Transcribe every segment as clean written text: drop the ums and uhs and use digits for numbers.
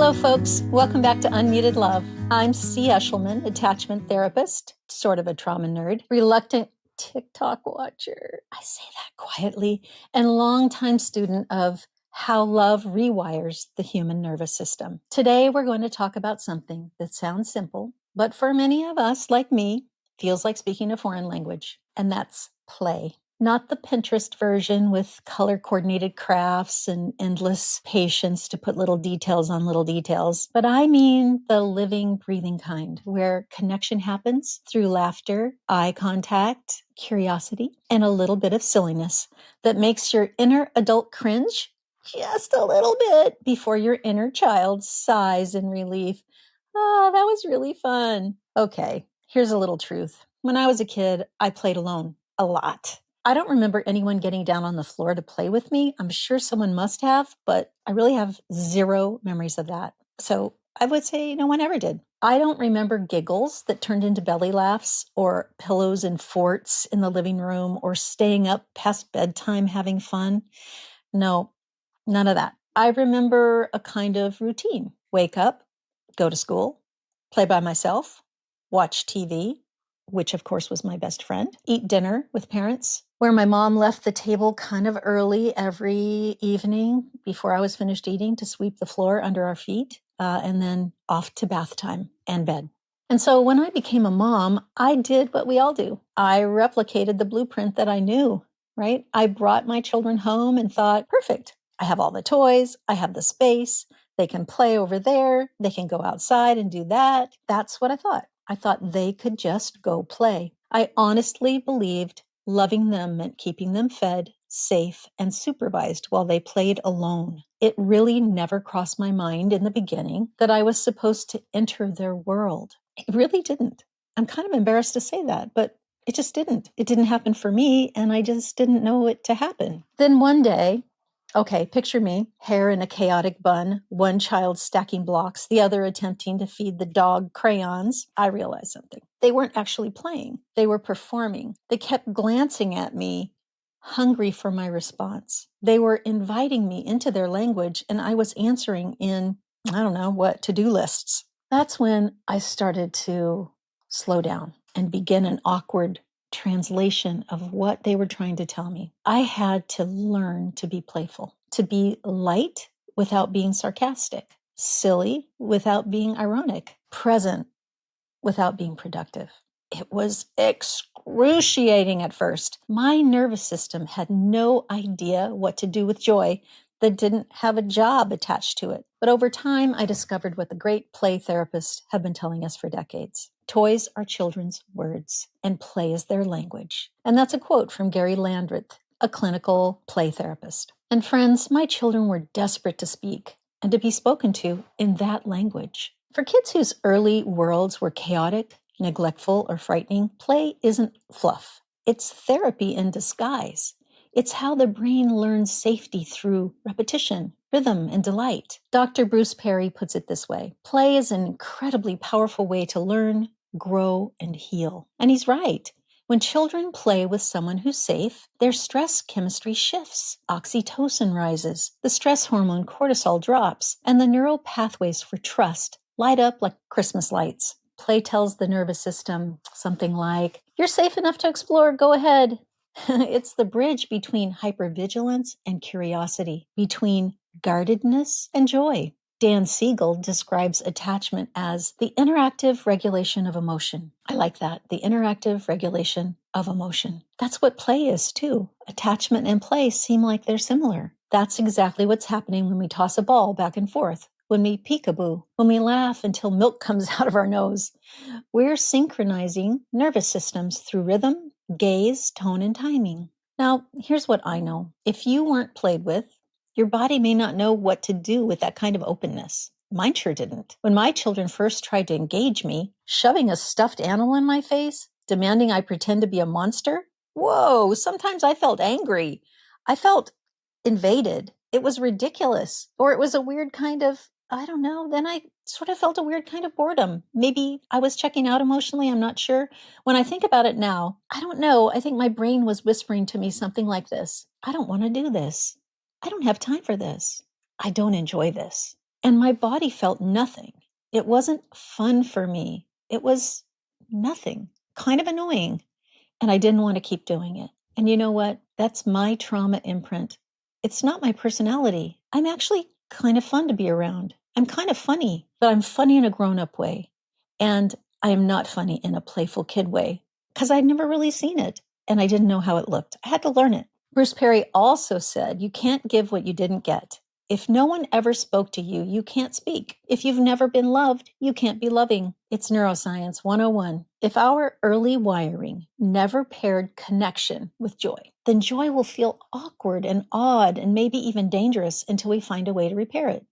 Hello, folks. Welcome back to Unmuted Love. I'm C. Eshelman, attachment therapist, sort of a trauma nerd, reluctant TikTok watcher, I say that quietly, and longtime student of how love rewires the human nervous system. Today, we're going to talk about something that sounds simple, but for many of us, like me, feels like speaking a foreign language, and that's play. Not the Pinterest version with color-coordinated crafts and endless patience to put little details on little details, but I mean the living, breathing kind, where connection happens through laughter, eye contact, curiosity, and a little bit of silliness that makes your inner adult cringe just a little bit before your inner child sighs in relief. Ah, that was really fun. Okay, here's a little truth. When I was a kid, I played alone a lot. I don't remember anyone getting down on the floor to play with me. I'm sure someone must have, but I really have zero memories of that. So I would say no one ever did. I don't remember giggles that turned into belly laughs or pillows and forts in the living room or staying up past bedtime having fun. No, none of that. I remember a kind of routine. Wake up, go to school, play by myself, watch TV, which of course was my best friend, eat dinner with parents, where my mom left the table kind of early every evening before I was finished eating to sweep the floor under our feet, and then off to bath time and bed. And so when I became a mom, I did what we all do. I replicated the blueprint that I knew, right? I brought my children home and thought, perfect. I have all the toys. I have the space. They can play over there. They can go outside and do that. That's what I thought. I thought they could just go play. I honestly believed loving them meant keeping them fed, safe, and supervised while they played alone. It really never crossed my mind in the beginning that I was supposed to enter their world. It really didn't. I'm kind of embarrassed to say that, but it just didn't. It didn't happen for me, and I just didn't know it to happen. Then one day, okay, picture me, hair in a chaotic bun, one child stacking blocks, the other attempting to feed the dog crayons. I realized something. They weren't actually playing. They were performing. They kept glancing at me, hungry for my response. They were inviting me into their language, and I was answering in, I don't know what, to-do lists. That's when I started to slow down and begin an awkward translation of what they were trying to tell me. I had to learn to be playful, to be light without being sarcastic, silly without being ironic, present without being productive. It was excruciating at first. My nervous system had no idea what to do with joy that didn't have a job attached to it. But over time, I discovered what the great play therapists have been telling us for decades. Toys are children's words, and play is their language. And that's a quote from Gary Landreth, a clinical play therapist. And friends, my children were desperate to speak and to be spoken to in that language. For kids whose early worlds were chaotic, neglectful, or frightening, play isn't fluff. It's therapy in disguise. It's how the brain learns safety through repetition, rhythm, and delight. Dr. Bruce Perry puts it this way: play is an incredibly powerful way to learn, grow, and heal. And he's right. When children play with someone who's safe, their stress chemistry shifts. Oxytocin rises, the stress hormone cortisol drops, and the neural pathways for trust light up like Christmas lights. Play tells the nervous system something like, "You're safe enough to explore, go ahead." It's the bridge between hypervigilance and curiosity, between guardedness and joy. Dan Siegel describes attachment as the interactive regulation of emotion. I like that, the interactive regulation of emotion. That's what play is too. Attachment and play seem like they're similar. That's exactly what's happening when we toss a ball back and forth, when we peekaboo, when we laugh until milk comes out of our nose. We're synchronizing nervous systems through rhythm, gaze, tone, and timing. Now, here's what I know. If you weren't played with, your body may not know what to do with that kind of openness. Mine sure didn't. When my children first tried to engage me, shoving a stuffed animal in my face, demanding I pretend to be a monster, whoa, sometimes I felt angry. I felt invaded. It was ridiculous. Or it was a weird kind of, I don't know, then I sort of felt a weird kind of boredom. Maybe I was checking out emotionally, I'm not sure. When I think about it now, I don't know. I think my brain was whispering to me something like this: I don't want to do this. I don't have time for this. I don't enjoy this. And my body felt nothing. It wasn't fun for me. It was nothing, kind of annoying. And I didn't want to keep doing it. And you know what? That's my trauma imprint. It's not my personality. I'm actually kind of fun to be around. I'm kind of funny, but I'm funny in a grown-up way. And I am not funny in a playful kid way because I'd never really seen it and I didn't know how it looked. I had to learn it. Bruce Perry also said, you can't give what you didn't get. If no one ever spoke to you, you can't speak. If you've never been loved, you can't be loving. It's Neuroscience 101. If our early wiring never paired connection with joy, then joy will feel awkward and odd and maybe even dangerous until we find a way to repair it.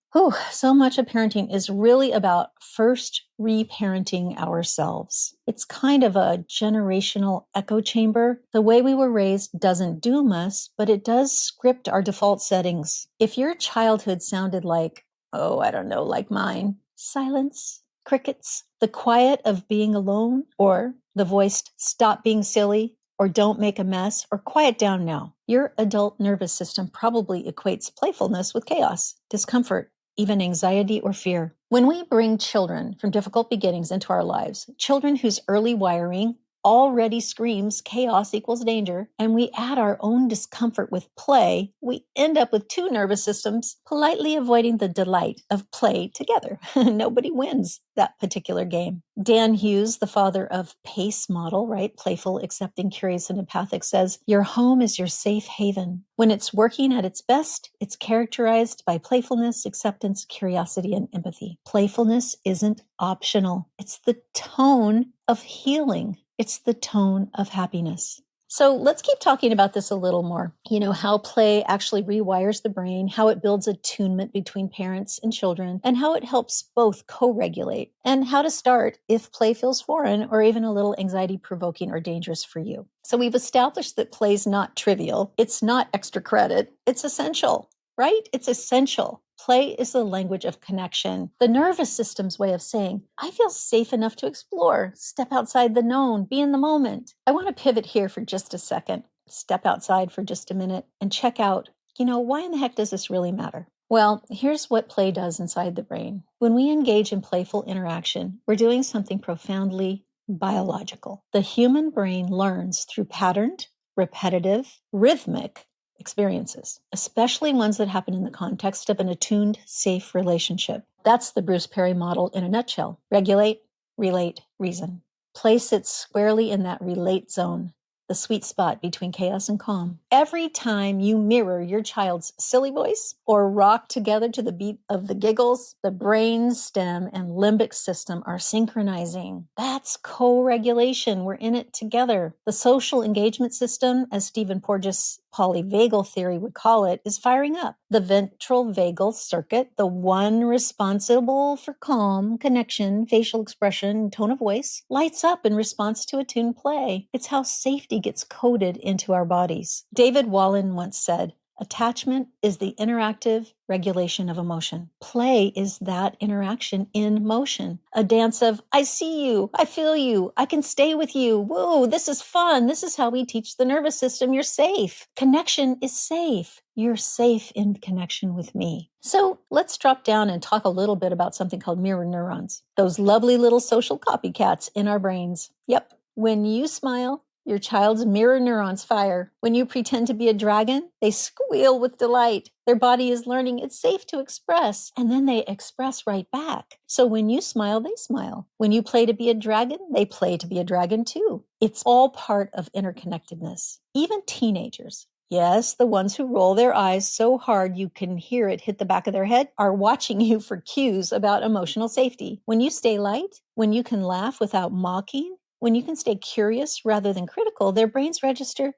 So much of parenting is really about first reparenting ourselves. It's kind of a generational echo chamber. The way we were raised doesn't doom us, but it does script our default settings. If your childhood sounded like, like mine, silence, crickets, the quiet of being alone, or the voiced stop being silly, or don't make a mess, or quiet down now, your adult nervous system probably equates playfulness with chaos, discomfort, even anxiety or fear. When we bring children from difficult beginnings into our lives, children whose early wiring already screams chaos equals danger, and we add our own discomfort with play, we end up with two nervous systems politely avoiding the delight of play together. Nobody wins that particular game. Dan Hughes, the father of PACE model, right? Playful, accepting, curious, and empathic, says, your home is your safe haven. When it's working at its best, it's characterized by playfulness, acceptance, curiosity, and empathy. Playfulness isn't optional. It's the tone of healing. It's the tone of happiness. So let's keep talking about this a little more. How play actually rewires the brain, how it builds attunement between parents and children, and how it helps both co-regulate, and how to start if play feels foreign or even a little anxiety-provoking or dangerous for you. So we've established that play's not trivial. It's not extra credit. It's essential, right? It's essential. Play is the language of connection, the nervous system's way of saying, I feel safe enough to explore, step outside the known, be in the moment. I want to pivot here for just a second, step outside for just a minute and check out, why in the heck does this really matter? Well, here's what play does inside the brain. When we engage in playful interaction, we're doing something profoundly biological. The human brain learns through patterned, repetitive, rhythmic experiences, especially ones that happen in the context of an attuned, safe relationship. That's the Bruce Perry model in a nutshell. Regulate, relate, reason. Play sits squarely in that relate zone, the sweet spot between chaos and calm. Every time you mirror your child's silly voice or rock together to the beat of the giggles, the brain stem and limbic system are synchronizing. That's co-regulation. We're in it together. The social engagement system, as Stephen Porges' polyvagal theory would call it, is firing up. The ventral vagal circuit, the one responsible for calm, connection, facial expression, and tone of voice, lights up in response to attuned play. It's how safety gets coded into our bodies. David Wallen once said, attachment is the interactive regulation of emotion. Play is that interaction in motion. A dance of, I see you, I feel you, I can stay with you, whoa, this is fun. This is how we teach the nervous system you're safe. Connection is safe. You're safe in connection with me. So let's drop down and talk a little bit about something called mirror neurons. Those lovely little social copycats in our brains. Yep. When you smile, your child's mirror neurons fire. When you pretend to be a dragon, they squeal with delight. Their body is learning it's safe to express, and then they express right back. So when you smile, they smile. When you play to be a dragon, they play to be a dragon too. It's all part of interconnectedness. Even teenagers, yes, the ones who roll their eyes so hard you can hear it hit the back of their head, are watching you for cues about emotional safety. When you stay light, when you can laugh without mocking, when you can stay curious rather than critical, their brains register,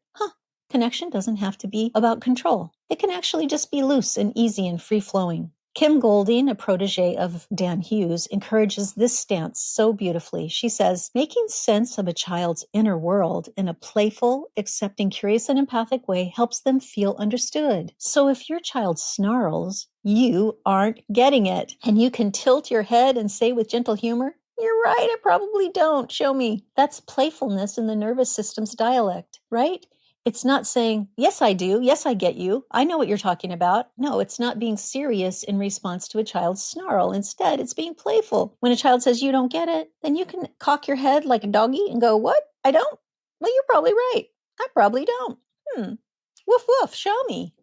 connection doesn't have to be about control. It can actually just be loose and easy and free-flowing. Kim Goulding, a protege of Dan Hughes, encourages this stance so beautifully. She says, making sense of a child's inner world in a playful, accepting, curious, and empathic way helps them feel understood. So if your child snarls, you aren't getting it. And you can tilt your head and say with gentle humor, you're right, I probably don't. Show me. That's playfulness in the nervous system's dialect, right? It's not saying, yes, I do. Yes, I get you. I know what you're talking about. No, it's not being serious in response to a child's snarl. Instead, it's being playful. When a child says you don't get it, then you can cock your head like a doggy and go, what? I don't? Well, you're probably right. I probably don't. Woof, woof, show me.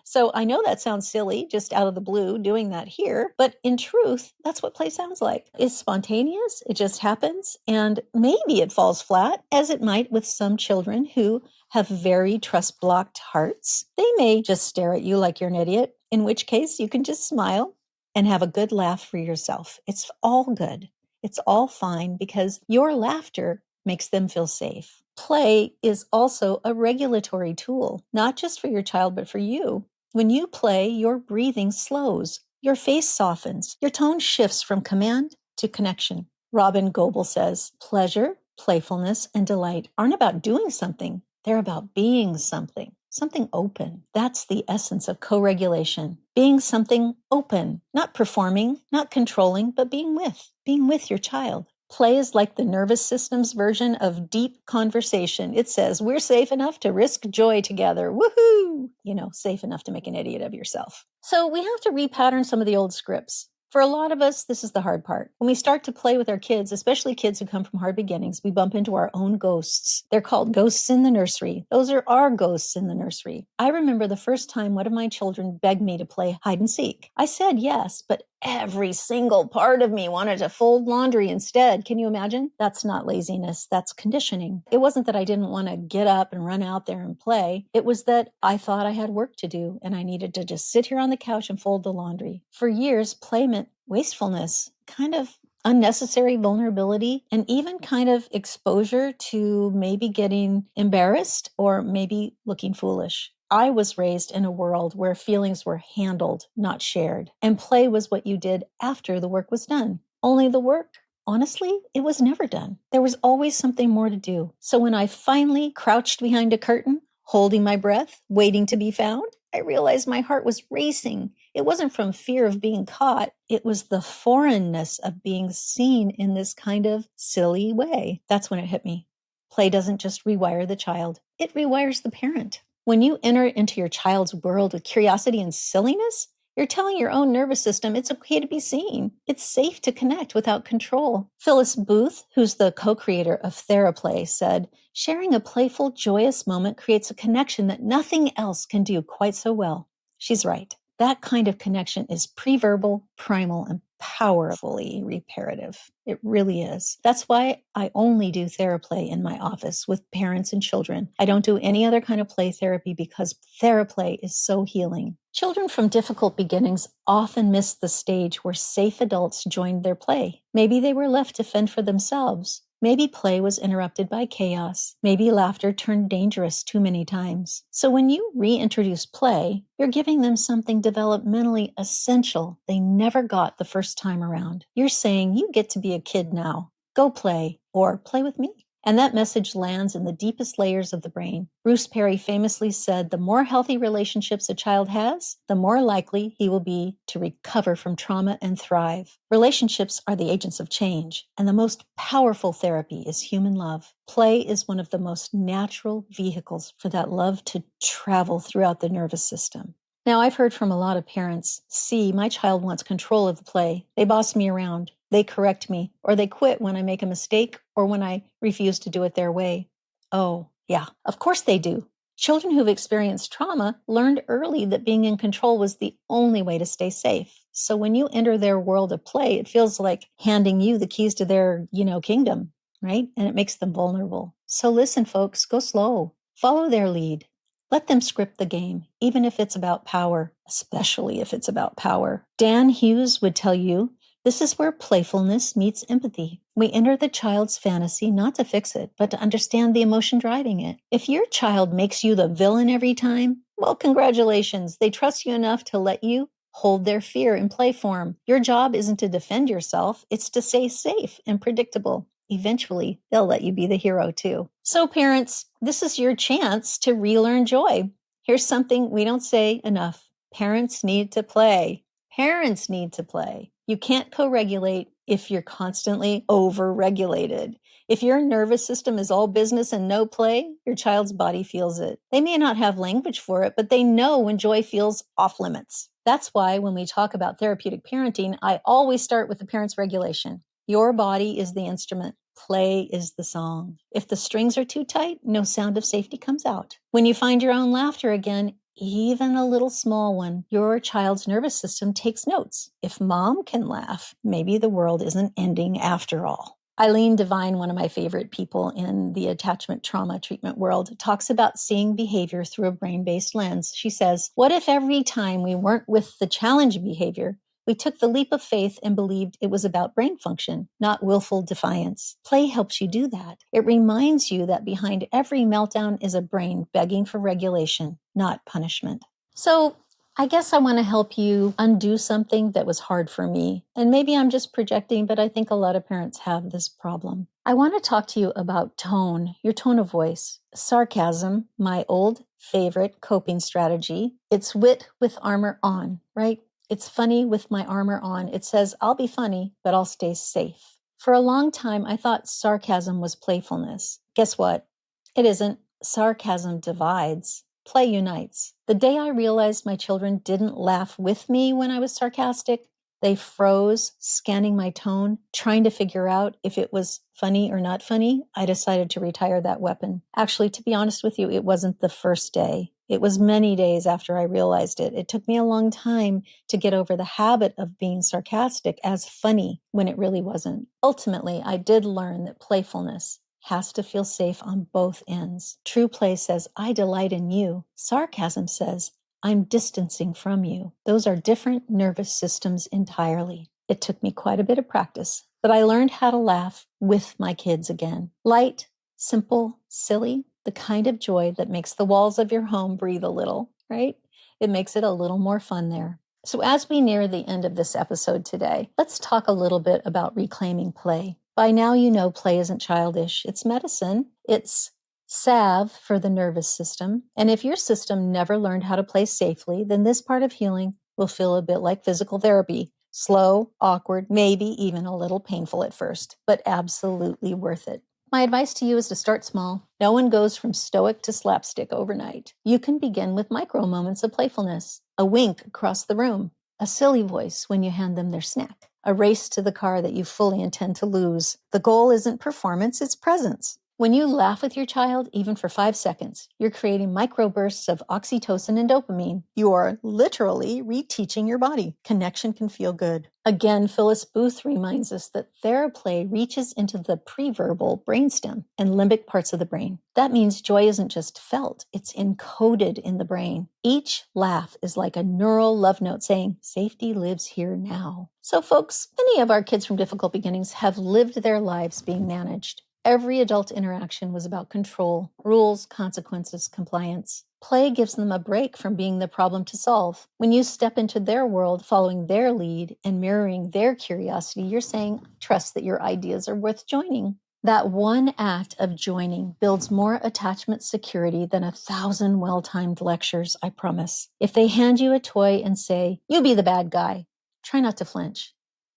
So I know that sounds silly, just out of the blue doing that here, but in truth, that's what play sounds like. It's spontaneous, it just happens, and maybe it falls flat, as it might with some children who have very trust-blocked hearts. They may just stare at you like you're an idiot, in which case you can just smile and have a good laugh for yourself. It's all good. It's all fine because your laughter makes them feel safe. Play is also a regulatory tool, not just for your child, but for you. When you play, your breathing slows, your face softens, your tone shifts from command to connection. Robyn Gobbel says, pleasure, playfulness, and delight aren't about doing something. They're about being something open. That's the essence of co-regulation. Being something open, not performing, not controlling, but being with your child. Play is like the nervous system's version of deep conversation. It says, we're safe enough to risk joy together. Woohoo! Safe enough to make an idiot of yourself. So we have to repattern some of the old scripts. For a lot of us, this is the hard part. When we start to play with our kids, especially kids who come from hard beginnings, we bump into our own ghosts. They're called ghosts in the nursery. Those are our ghosts in the nursery. I remember the first time one of my children begged me to play hide and seek. I said yes, but every single part of me wanted to fold laundry instead. Can you imagine? That's not laziness. That's conditioning. It wasn't that I didn't want to get up and run out there and play. It was that I thought I had work to do and I needed to just sit here on the couch and fold the laundry. For years, play meant wastefulness, kind of unnecessary vulnerability, and even kind of exposure to maybe getting embarrassed or maybe looking foolish. I was raised in a world where feelings were handled, not shared, and play was what you did after the work was done. Only the work, honestly, it was never done. There was always something more to do. So when I finally crouched behind a curtain, holding my breath, waiting to be found, I realized my heart was racing. It wasn't from fear of being caught. It was the foreignness of being seen in this kind of silly way. That's when it hit me. Play doesn't just rewire the child. It rewires the parent. When you enter into your child's world with curiosity and silliness, you're telling your own nervous system it's okay to be seen. It's safe to connect without control. Phyllis Booth, who's the co-creator of TheraPlay, said, sharing a playful, joyous moment creates a connection that nothing else can do quite so well. She's right. That kind of connection is pre-verbal, primal, and powerfully reparative. It really is. That's why I only do TheraPlay in my office with parents and children. I don't do any other kind of play therapy because TheraPlay is so healing. Children from difficult beginnings often miss the stage where safe adults joined their play. Maybe they were left to fend for themselves. Maybe play was interrupted by chaos. Maybe laughter turned dangerous too many times. So when you reintroduce play, you're giving them something developmentally essential they never got the first time around. You're saying, you get to be a kid now. Go play, or play with me. And that message lands in the deepest layers of the brain. Bruce Perry famously said, the more healthy relationships a child has, the more likely he will be to recover from trauma and thrive. Relationships are the agents of change, and the most powerful therapy is human love. Play is one of the most natural vehicles for that love to travel throughout the nervous system. Now, I've heard from a lot of parents, see, my child wants control of the play. They boss me around. They correct me, or they quit when I make a mistake or when I refuse to do it their way. Oh, yeah, of course they do. Children who've experienced trauma learned early that being in control was the only way to stay safe. So when you enter their world of play, it feels like handing you the keys to their, kingdom, right? And it makes them vulnerable. So listen, folks, go slow. Follow their lead. Let them script the game, even if it's about power, especially if it's about power. Dan Hughes would tell you, this is where playfulness meets empathy. We enter the child's fantasy not to fix it, but to understand the emotion driving it. If your child makes you the villain every time, well, congratulations. They trust you enough to let you hold their fear in play form. Your job isn't to defend yourself, it's to stay safe and predictable. Eventually, they'll let you be the hero too. So parents, this is your chance to relearn joy. Here's something we don't say enough. Parents need to play. Parents need to play. You can't co-regulate if you're constantly overregulated. If your nervous system is all business and no play, your child's body feels it. They may not have language for it, but they know when joy feels off limits. That's why when we talk about therapeutic parenting, I always start with the parent's regulation. Your body is the instrument. Play is the song. If the strings are too tight, no sound of safety comes out. When you find your own laughter again, even a little small one, your child's nervous system takes notes. If mom can laugh, maybe the world isn't ending after all. Eileen Devine, one of my favorite people in the attachment trauma treatment world, talks about seeing behavior through a brain-based lens. She says, what if every time we weren't with the challenge behavior, we took the leap of faith and believed it was about brain function, not willful defiance? Play helps you do that. It reminds you that behind every meltdown is a brain begging for regulation, not punishment. So I guess I want to help you undo something that was hard for me. And maybe I'm just projecting, but I think a lot of parents have this problem. I want to talk to you about tone, your tone of voice. Sarcasm, my old favorite coping strategy. It's wit with armor on, right? It's funny with my armor on. It says, I'll be funny, but I'll stay safe. For a long time, I thought sarcasm was playfulness. Guess what? It isn't. Sarcasm divides. Play unites. The day I realized my children didn't laugh with me when I was sarcastic, they froze, scanning my tone, trying to figure out if it was funny or not funny, I decided to retire that weapon. Actually, to be honest with you, it wasn't the first day. It was many days after I realized it. It took me a long time to get over the habit of being sarcastic as funny when it really wasn't. Ultimately, I did learn that playfulness has to feel safe on both ends. True play says, I delight in you. Sarcasm says, I'm distancing from you. Those are different nervous systems entirely. It took me quite a bit of practice, but I learned how to laugh with my kids again. Light, simple, silly, the kind of joy that makes the walls of your home breathe a little, right? It makes it a little more fun there. So as we near the end of this episode today, let's talk a little bit about reclaiming play. By now, you know play isn't childish. It's medicine. It's salve for the nervous system. And if your system never learned how to play safely, then this part of healing will feel a bit like physical therapy. Slow, awkward, maybe even a little painful at first, but absolutely worth it. My advice to you is to start small. No one goes from stoic to slapstick overnight. You can begin with micro moments of playfulness. A wink across the room. A silly voice when you hand them their snack. A race to the car that you fully intend to lose. The goal isn't performance, it's presence. When you laugh with your child, even for 5 seconds, you're creating microbursts of oxytocin and dopamine. You are literally reteaching your body. Connection can feel good. Again, Phyllis Booth reminds us that theraplay reaches into the preverbal brainstem and limbic parts of the brain. That means joy isn't just felt, it's encoded in the brain. Each laugh is like a neural love note saying, safety lives here now. So folks, many of our kids from difficult beginnings have lived their lives being managed. Every adult interaction was about control, rules, consequences, compliance. Play gives them a break from being the problem to solve. When you step into their world, following their lead and mirroring their curiosity, you're saying, trust that your ideas are worth joining. That one act of joining builds more attachment security than 1,000 well-timed lectures, I promise. If they hand you a toy and say, you be the bad guy, try not to flinch.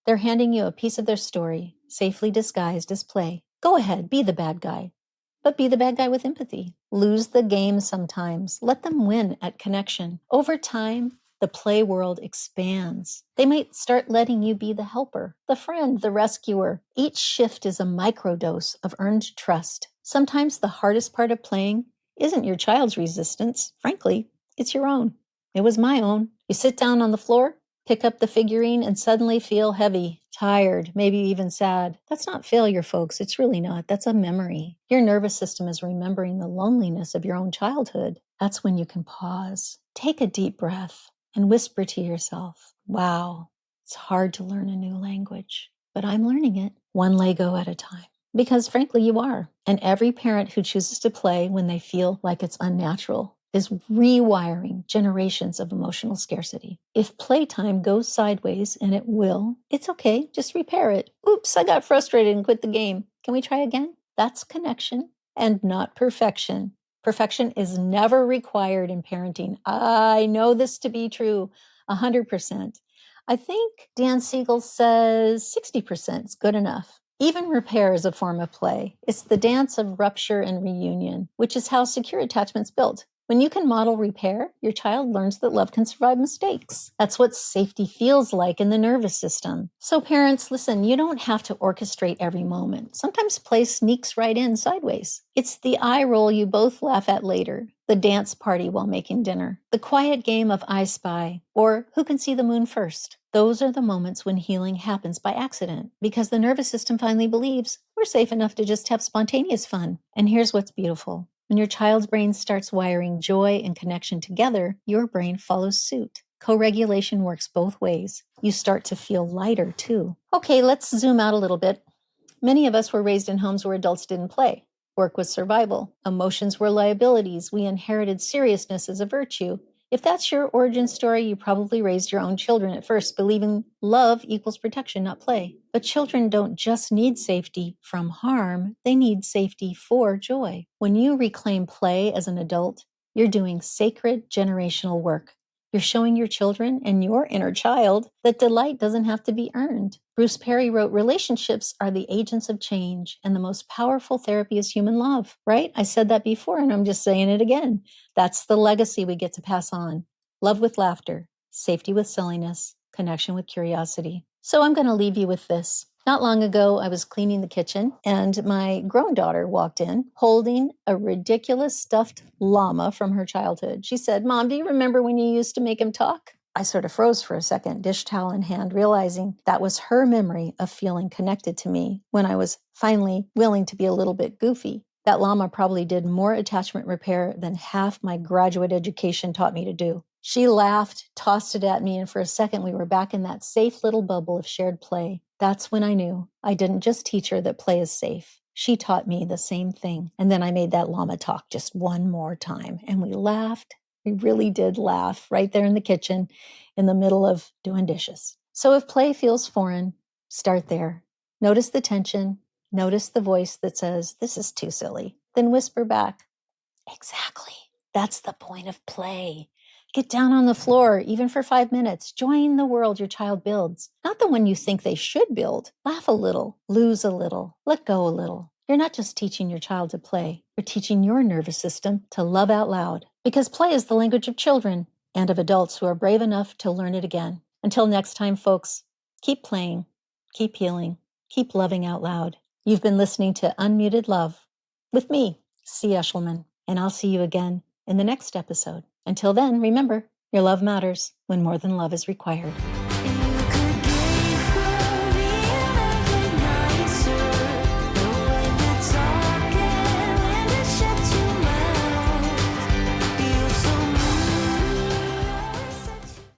They're handing you a piece of their story, safely disguised as play. Go ahead, be the bad guy, but be the bad guy with empathy. Lose the game sometimes. Let them win at connection. Over time, the play world expands. They might start letting you be the helper, the friend, the rescuer. Each shift is a microdose of earned trust. Sometimes the hardest part of playing isn't your child's resistance. Frankly, it's your own. It was my own. You sit down on the floor, pick up the figurine, and suddenly feel heavy, tired, maybe even sad. That's not failure, folks. It's really not. That's a memory. Your nervous system is remembering the loneliness of your own childhood. That's when you can pause, take a deep breath, and whisper to yourself, wow, it's hard to learn a new language, but I'm learning it one Lego at a time. Because frankly, you are. And every parent who chooses to play when they feel like it's unnatural is rewiring generations of emotional scarcity. If playtime goes sideways, and it will, it's okay, just repair it. Oops, I got frustrated and quit the game. Can we try again? That's connection and not perfection. Perfection is never required in parenting. I know this to be true 100%. I think Dan Siegel says 60% is good enough. Even repair is a form of play. It's the dance of rupture and reunion, which is how secure attachment's built. When you can model repair, your child learns that love can survive mistakes. That's what safety feels like in the nervous system. So parents, listen, you don't have to orchestrate every moment. Sometimes play sneaks right in sideways. It's the eye roll you both laugh at later, the dance party while making dinner, the quiet game of I Spy, or who can see the moon first. Those are the moments when healing happens by accident, because the nervous system finally believes we're safe enough to just have spontaneous fun. And here's what's beautiful. When your child's brain starts wiring joy and connection together, your brain follows suit. Co-regulation works both ways. You start to feel lighter, too. Okay, let's zoom out a little bit. Many of us were raised in homes where adults didn't play. Work was survival. Emotions were liabilities. We inherited seriousness as a virtue. If that's your origin story, you probably raised your own children at first, believing love equals protection, not play. But children don't just need safety from harm, they need safety for joy. When you reclaim play as an adult, you're doing sacred generational work. You're showing your children and your inner child that delight doesn't have to be earned. Bruce Perry wrote, relationships are the agents of change, and the most powerful therapy is human love, right? I said that before, and I'm just saying it again. That's the legacy we get to pass on. Love with laughter, safety with silliness, connection with curiosity. So I'm going to leave you with this. Not long ago, I was cleaning the kitchen, and my grown daughter walked in holding a ridiculous stuffed llama from her childhood. She said, Mom, do you remember when you used to make him talk? I sort of froze for a second, dish towel in hand, realizing that was her memory of feeling connected to me when I was finally willing to be a little bit goofy. That llama probably did more attachment repair than half my graduate education taught me to do. She laughed, tossed it at me, and for a second we were back in that safe little bubble of shared play. That's when I knew I didn't just teach her that play is safe. She taught me the same thing. And then I made that llama talk just one more time, and we laughed. We really did laugh right there in the kitchen in the middle of doing dishes. So if play feels foreign, start there. Notice the tension. Notice the voice that says, this is too silly. Then whisper back, exactly. That's the point of play. Get down on the floor, even for 5 minutes. Join the world your child builds, not the one you think they should build. Laugh a little, lose a little, let go a little. You're not just teaching your child to play. You're teaching your nervous system to love out loud, because play is the language of children and of adults who are brave enough to learn it again. Until next time, folks, keep playing, keep healing, keep loving out loud. You've been listening to Unmuted Love with me, C. Eshelman, and I'll see you again in the next episode. Until then, remember, your love matters when more than love is required.